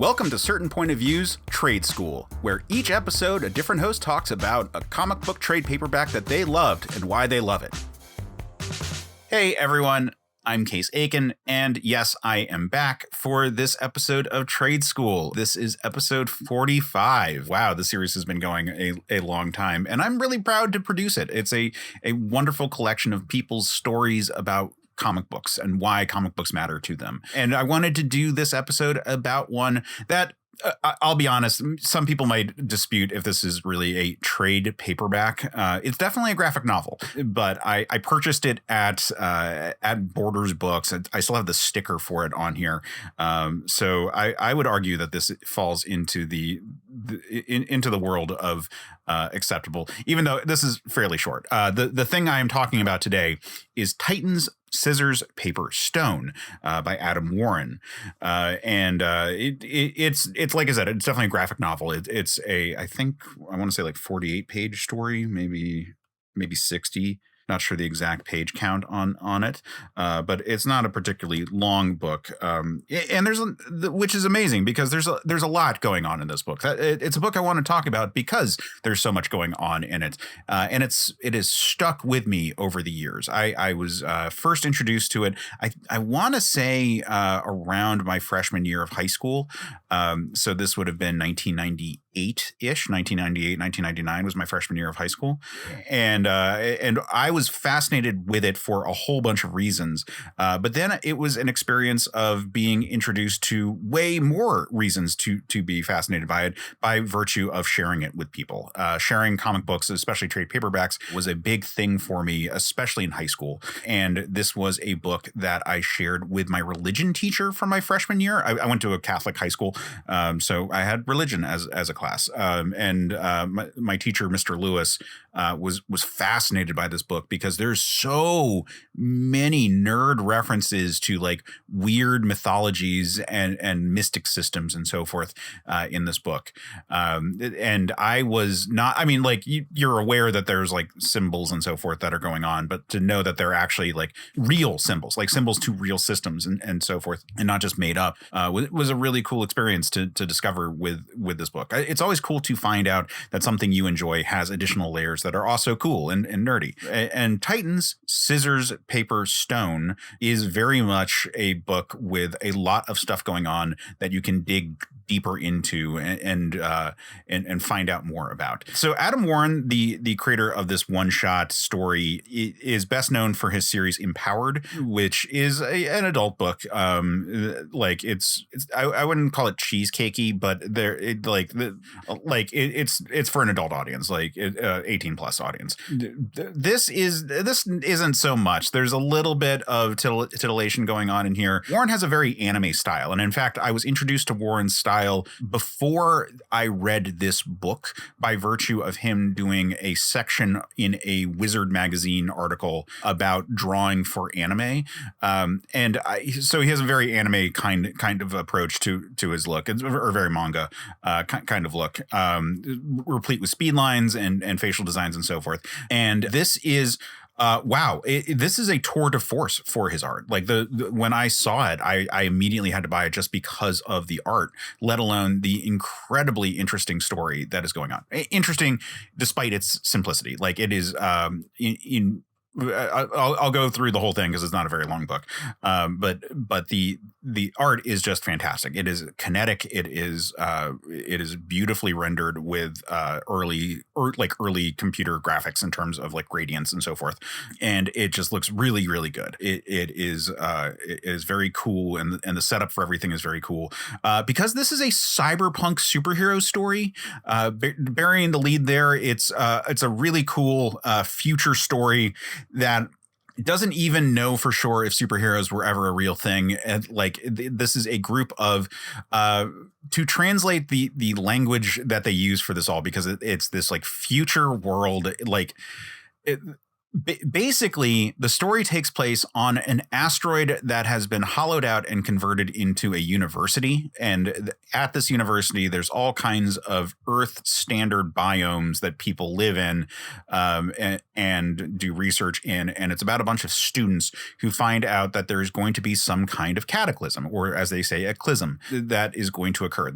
Welcome to Certain Point of View's Trade School, where each episode a different host talks about a comic book trade paperback that they loved and why they love it. Hey everyone, I'm Case Aiken, and yes, I am back for this episode of Trade School. This is episode 45. Wow, the series has been going a long time, and I'm really proud to produce it. It's a wonderful collection of people's stories about comic books and why comic books matter to them. And I wanted to do this episode about one that I'll be honest, some people might dispute if this is really a trade paperback. It's definitely a graphic novel, but I purchased it at Borders Books. I still have the sticker for it on here. So I would argue that this falls into into the world of acceptable, even though this is fairly short. The thing I am talking about today is Titans, Scissors, Paper, Stone by Adam Warren. It's like I said, it's definitely a graphic novel. It's I want to say like 48 page story, maybe 60. Not sure the exact page count on it, but it's not a particularly long book. And which is amazing because there's a lot going on in this book. It's a book I want to talk about because there's so much going on in it. And it has stuck with me over the years. I was first introduced to it, I want to say around my freshman year of high school. So this would have been 1998-ish, 1998, 1999 was my freshman year of high school. And I was fascinated with it for a whole bunch of reasons. But then it was an experience of being introduced to way more reasons to be fascinated by it by virtue of sharing it with people. Sharing comic books, especially trade paperbacks, was a big thing for me, especially in high school. And this was a book that I shared with my religion teacher from my freshman year. I went to a Catholic high school, so I had religion as a class. My teacher, Mr. Lewis, was fascinated by this book because there's so many nerd references to like weird mythologies and mystic systems and so forth in this book. And I was not, I mean, like you're aware that there's like symbols and so forth that are going on, but to know that they're actually like real symbols, like symbols to real systems and so forth, and not just made up, was a really cool experience to discover with this book. It's always cool to find out that something you enjoy has additional layers that are also cool and nerdy. And Titans, Scissors, Paper, Stone is very much a book with a lot of stuff going on that you can dig deeper into and find out more about. So Adam Warren, the creator of this one-shot story, is best known for his series Empowered, which is an adult book. Like it's I wouldn't call it cheesecakey, but it's for an adult audience, like 18 plus audience. This isn't so much. There's a little bit of titillation going on in here. Warren has a very anime style, and in fact, I was introduced to Warren's style before I read this book by virtue of him doing a section in a Wizard magazine article about drawing for anime. So he has a very anime kind of approach to his look, or very manga kind of look, replete with speed lines and facial designs and so forth. And this is this is a tour de force for his art. Like when I saw it, I immediately had to buy it just because of the art, let alone the incredibly interesting story that is going on. Interesting despite its simplicity. Like it is I'll go through the whole thing because it's not a very long book. But the art is just fantastic. It is kinetic. It is beautifully rendered with early computer graphics in terms of like gradients and so forth. And it just looks really, really good. It is very cool. And the setup for everything is very cool. Because this is a cyberpunk superhero story, burying the lead there. It's a really cool future story that doesn't even know for sure if superheroes were ever a real thing. And like this is a group of to translate the language that they use for this all, because it's this like future world, like Basically, the story takes place on an asteroid that has been hollowed out and converted into a university. And at this university, there's all kinds of Earth standard biomes that people live in, and do research in. And it's about a bunch of students who find out that there's going to be some kind of cataclysm, or as they say, a clism that is going to occur.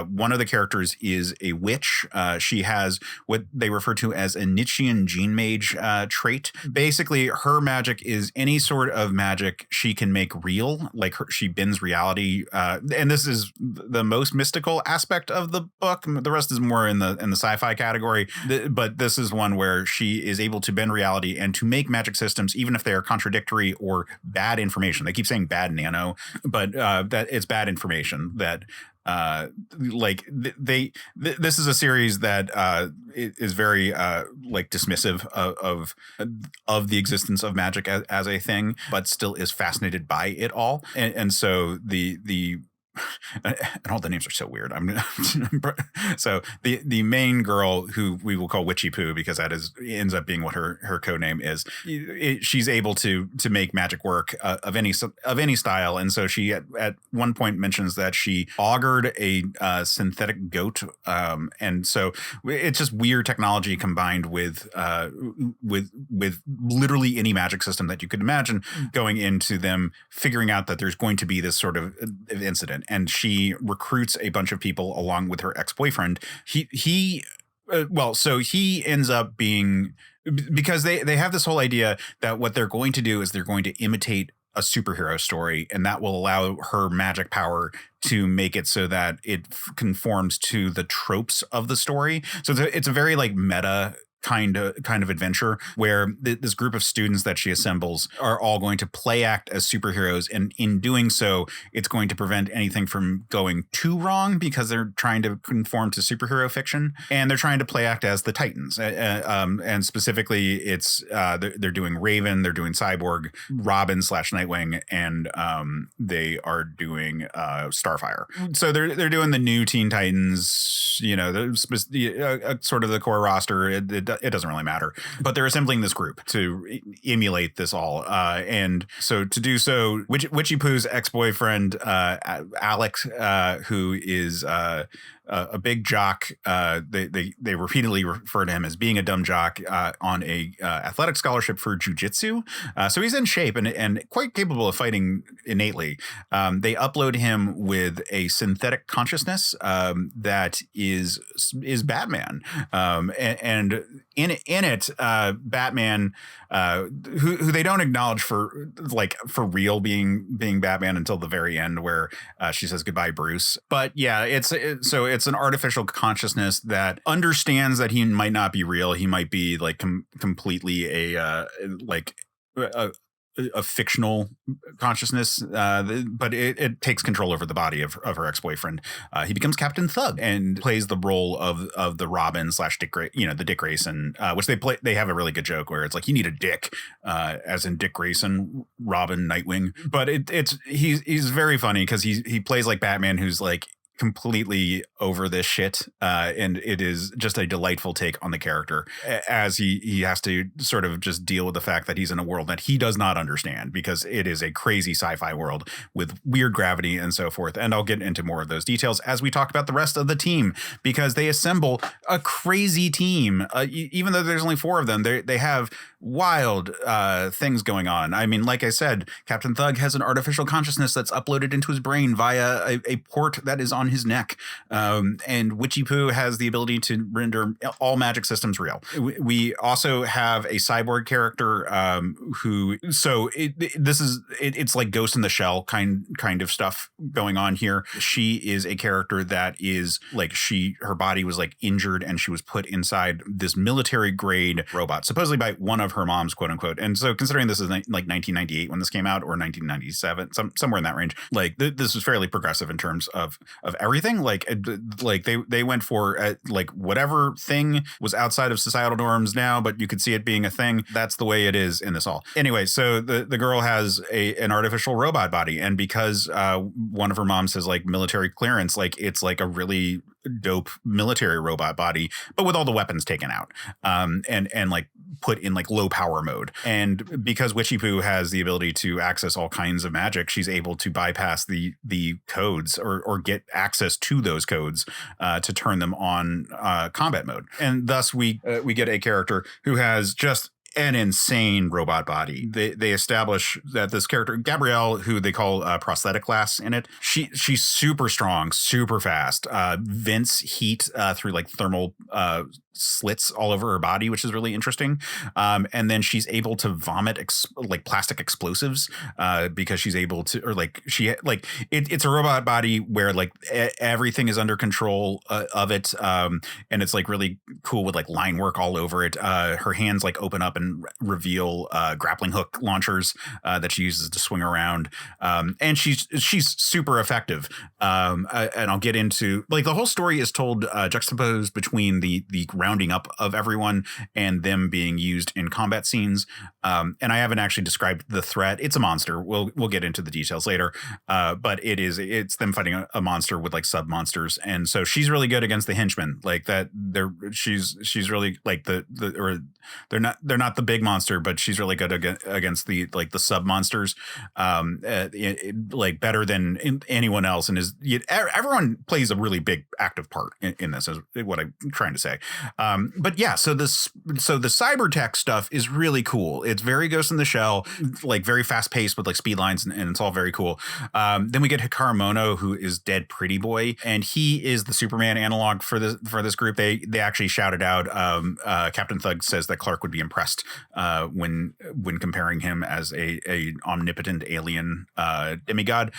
One of the characters is a witch. She has what they refer to as a Nietzschean gene mage trait. Basically, her magic is any sort of magic she can make real, like she bends reality. And this is the most mystical aspect of the book. The rest is more in the sci-fi category. But this is one where she is able to bend reality and to make magic systems, even if they are contradictory or bad information. They keep saying bad nano, but that it's bad information that this is a series that is very like dismissive of the existence of magic as a thing, but still is fascinated by it all. And so the and all the names are so weird. So the main girl, who we will call Witchy Poo because that ends up being what her code name is. She's able to make magic work of any style, and so she at one point mentions that she augured a synthetic goat, and so it's just weird technology combined with literally any magic system that you could imagine, going into them figuring out that there's going to be this sort of incident. And she recruits a bunch of people along with her ex-boyfriend. He ends up being, because they have this whole idea that what they're going to do is they're going to imitate a superhero story, and that will allow her magic power to make it so that it conforms to the tropes of the story. So it's a very like meta kind of adventure where this group of students that she assembles are all going to play act as superheroes, and in doing so it's going to prevent anything from going too wrong because they're trying to conform to superhero fiction, and they're trying to play act as the Titans, and specifically it's they're doing Raven, they're doing Cyborg, Robin / Nightwing, and they are doing Starfire. So they're doing the new Teen Titans, sort of the core roster. It doesn't really matter, but they're assembling this group to emulate this all. And so to do so, Witchy Poo's ex-boyfriend, Alex, who is a big jock. They repeatedly refer to him as being a dumb jock on a athletic scholarship for jujitsu. So he's in shape and quite capable of fighting innately. They upload him with a synthetic consciousness that is Batman. And in it, Batman, who they don't acknowledge for real being Batman until the very end, where she says goodbye, Bruce. But yeah, it's an artificial consciousness that understands that he might not be real. He might be like completely a fictional consciousness, but it takes control over the body of her ex-boyfriend. He becomes Captain Thug and plays the role of the Robin / Dick, the Dick Grayson, which they have a really good joke where it's like, you need a dick, as in Dick Grayson, Robin, Nightwing. But he's very funny because he plays like Batman, who's like completely over this shit, and it is just a delightful take on the character as he has to sort of just deal with the fact that he's in a world that he does not understand, because it is a crazy sci-fi world with weird gravity and so forth. And I'll get into more of those details as we talk about the rest of the team, because they assemble a crazy team. Even though there's only 4 of them, they have wild things going on. I mean, like I said, Captain Thug has an artificial consciousness that's uploaded into his brain via a port that is on his neck. And Witchy Poo has the ability to render all magic systems real. We also have a cyborg character it's like Ghost in the Shell kind of stuff going on here. She is a character that is like, her body was like injured and she was put inside this military grade robot, supposedly by one of her moms, quote unquote. And so considering this is like 1998 when this came out, or 1997, somewhere in that range, like this was fairly progressive in terms of everything. Like they went for like whatever thing was outside of societal norms now, but you could see it being a thing. That's the way it is in this all. Anyway, so the girl has an artificial robot body, and because one of her moms has like military clearance, like it's like a really dope military robot body, but with all the weapons taken out, and like put in like low power mode. And because Witchy Poo has the ability to access all kinds of magic, she's able to bypass the codes or get access to those codes to turn them on combat mode. And thus we get a character who has just an insane robot body. They establish that this character, Gabrielle, who they call Prosthetic class in it, she's super strong, super fast, vents heat through like thermal slits all over her body, which is really interesting. And then she's able to vomit like plastic explosives because she's able to, or like it's a robot body where like everything is under control of it. And it's like really cool with like line work all over it. Her hands like open up and reveal grappling hook launchers that she uses to swing around. And she's super effective. And I'll get into like the whole story is told juxtaposed between the rounding up of everyone and them being used in combat scenes. And I haven't actually described the threat. It's a monster. We'll get into the details later. But it's them fighting a monster with like sub monsters. And so she's really good against the henchmen like that. She's really like they're not the big monster, but she's really good against the like the sub monsters, like better than anyone else. And everyone plays a really big active part in this is what I'm trying to say. But yeah, so the cyber tech stuff is really cool. It's very Ghost in the Shell, like very fast paced with like speed lines, and it's all very cool. Then we get Hikaru Mono, who is Dead Pretty Boy, and he is the Superman analog for this group. They actually shouted out. Captain Thug says that Clark would be impressed when comparing him as a omnipotent alien demigod.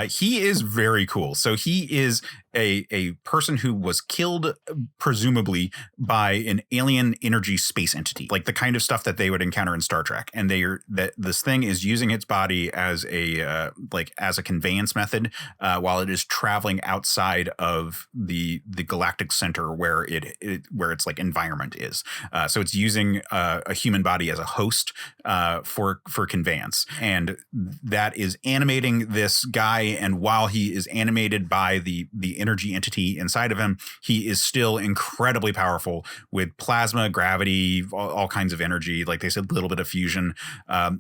He is very cool. So he is a person who was killed presumably by an alien energy space entity, like the kind of stuff that they would encounter in Star Trek. And this thing is using its body as a conveyance method while it is traveling outside of the galactic center where its like environment is. So it's using a human body as a host for conveyance, and that is animating this guy. And while he is animated by the energy entity inside of him, he is still incredibly powerful with plasma, gravity, all kinds of energy. Like they said, a little bit of fusion.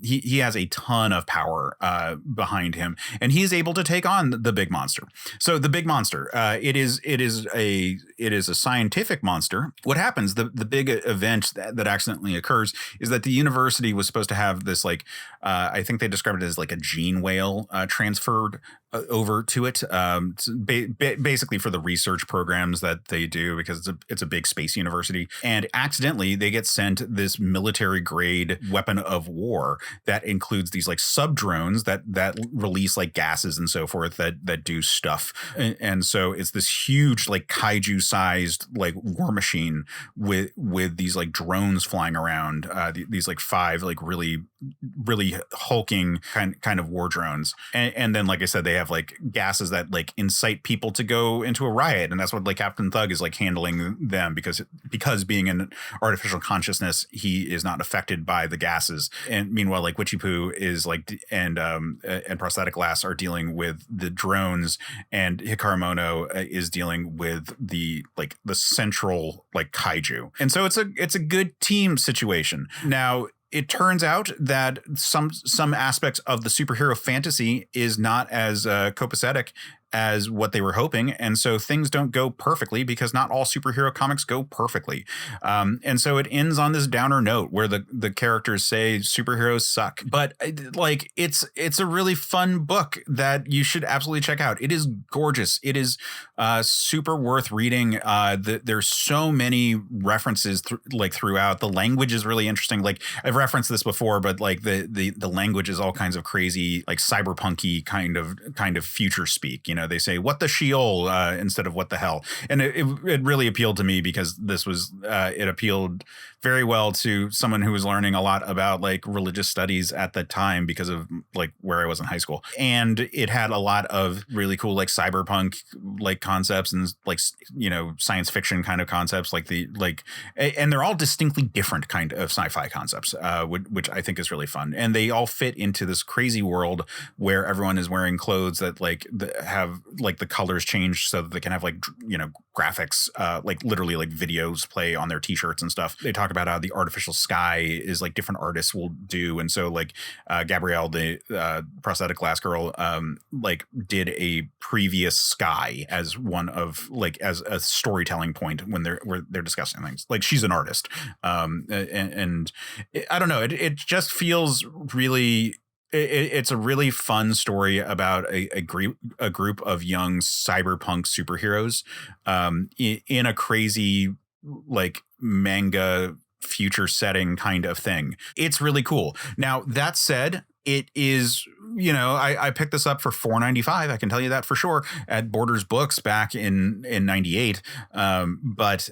He has a ton of power behind him, and he is able to take on the big monster. So the big monster, it is a scientific monster. What happens? The big event that accidentally occurs is that the university was supposed to have this like I think they described it as like a gene whale transferred over to it, basically for the research programs that they do, because it's a big space university. And accidentally they get sent this military grade weapon of war that includes these like sub drones that release like gases and so forth that do stuff. And so it's this huge like kaiju sized like war machine with these like drones flying around, these like 5 like really hulking kind of war drones. And then, like I said, they have like gases that like incite people to go into a riot. And that's what like Captain Thug is like handling them, because being an artificial consciousness, he is not affected by the gases. And meanwhile, like Witchy Poo is like, and Prosthetic Glass are dealing with the drones, and Hikaru Mono is dealing with the central like kaiju. And so it's a good team situation. Now, it turns out that some aspects of the superhero fantasy is not as copacetic as what they were hoping. And so things don't go perfectly, because not all superhero comics go perfectly. And so it ends on this downer note where the characters say superheroes suck. But like it's a really fun book that you should absolutely check out. It is gorgeous. It is super worth reading. There's so many references throughout. The language is really interesting. Like I've referenced this before, but like the language is all kinds of crazy, like cyberpunky kind of future speak. You know, they say "what the Sheol" instead of "what the hell," and it really appealed to me, because this was it appealed very well to someone who was learning a lot about like religious studies at the time, because of like where I was in high school, and it had a lot of really cool like cyberpunk like concepts and like, you know, science fiction kind of concepts, and they're all distinctly different kind of sci-fi concepts, which I think is really fun, and they all fit into this crazy world where everyone is wearing clothes that have like the colors changed so that they can have like, you know, graphics, like literally like videos play on their t-shirts and stuff. They talk about how the artificial sky is like different artists will do. And so like Gabrielle, the prosthetic glass girl, like did a previous sky as one of like as a storytelling point when they're discussing things. Like she's an artist. And I don't know, it just feels really it's a really fun story about a group of young cyberpunk superheroes in a crazy like manga future setting kind of thing. It's really cool. Now, that said, it is, you know, I picked this up for $4.95. I can tell you that for sure at Borders Books back in 98. But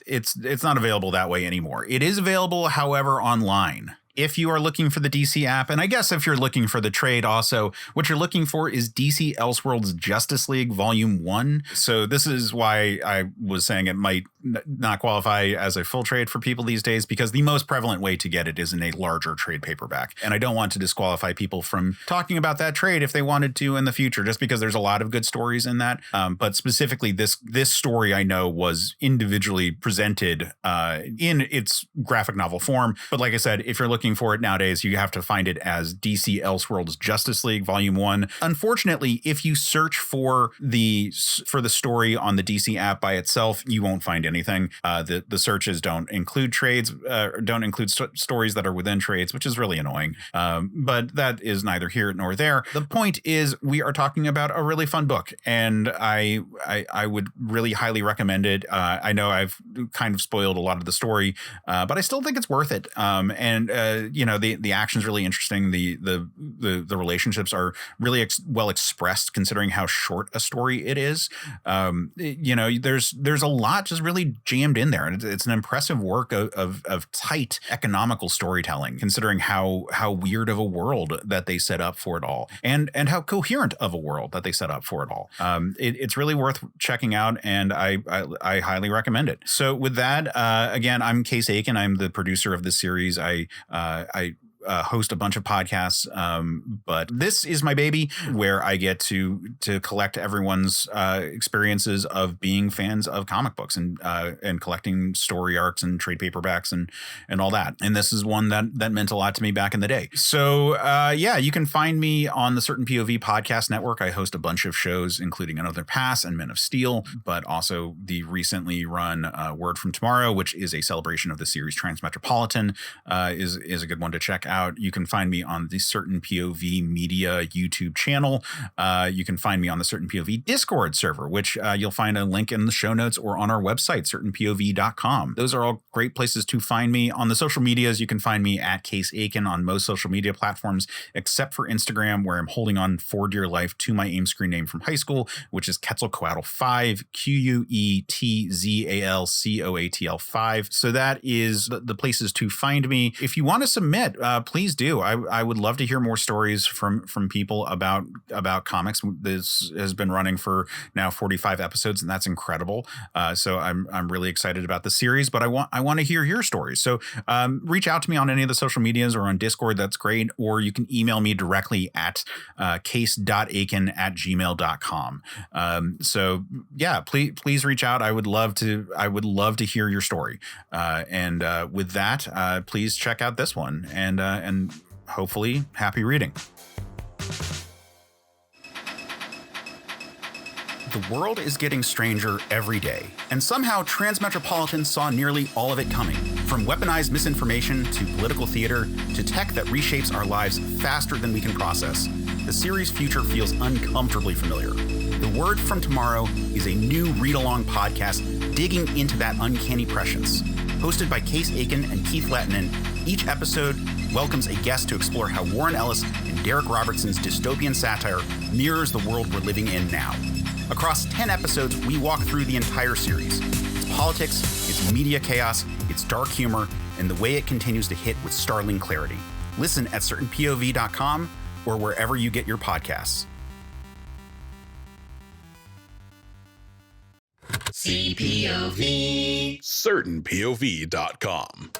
it's not available that way anymore. It is available, however, online. If you are looking for the DC app, and I guess if you're looking for the trade also, what you're looking for is DC Elseworlds Justice League Volume 1. So this is why I was saying it might not qualify as a full trade for people these days, because the most prevalent way to get it is in a larger trade paperback. And I don't want to disqualify people from talking about that trade if they wanted to in the future, just because there's a lot of good stories in that. But specifically, this story I know was individually presented in its graphic novel form. But like I said, if you're looking for it nowadays, you have to find it as DC Elseworlds Justice League Volume 1. Unfortunately, if you search for the story on the DC app by itself, you won't find anything. The searches don't include trades, don't include stories that are within trades, which is really annoying. But that is neither here nor there. The point is, we are talking about a really fun book, and I would really highly recommend it. I know I've kind of spoiled a lot of the story, but I still think it's worth it. You know, the action's really interesting. The relationships are really well expressed considering how short a story it is. You know, there's a lot just really jammed in there, and it's an impressive work of tight economical storytelling, considering how weird of a world that they set up for it all, and how coherent of a world that they set up for it all. It's really worth checking out, and I highly recommend it. So with that, again, I'm Case Aiken. I'm the producer of this series. I host a bunch of podcasts, but this is my baby, where I get to collect everyone's experiences of being fans of comic books and collecting story arcs and trade paperbacks and all that. And this is one that meant a lot to me back in the day. So yeah, you can find me on the Certain POV podcast network. I host a bunch of shows, including Another Pass and Men of Steel, but also the recently run Word from Tomorrow, which is a celebration of the series Transmetropolitan, is a good one to check out. You can find me on the Certain POV Media YouTube channel. You can find me on the Certain POV Discord server, which you'll find a link in the show notes or on our website, certainpov.com. Those are all great places to find me. On the social medias, you can find me at Case Aiken on most social media platforms, except for Instagram, where I'm holding on for dear life to my AIM screen name from high school, which is Quetzalcoatl 5, Quetzalcoatl 5. So that is the places to find me. If you want to submit, please do. I would love to hear more stories from people about comics. This has been running for now 45 episodes, and that's incredible. So I'm really excited about the series, but I want to hear your stories. So reach out to me on any of the social medias or on Discord. That's great. Or you can email me directly at case.aiken@gmail.com. So yeah, please reach out. I would love to hear your story. And with that, please check out this one, and hopefully happy reading. The world is getting stranger every day, and somehow Transmetropolitan saw nearly all of it coming. From weaponized misinformation to political theater to tech that reshapes our lives faster than we can process, the series' future feels uncomfortably familiar. The Word from Tomorrow is a new read-along podcast digging into that uncanny prescience. Hosted by Case Aiken and Keith Lettinen, each episode welcomes a guest to explore how Warren Ellis and Derek Robertson's dystopian satire mirrors the world we're living in now. Across 10 episodes, we walk through the entire series. Its politics, its media chaos, its dark humor, and the way it continues to hit with startling clarity. Listen at certainpov.com or wherever you get your podcasts. CPOV. certainpov.com.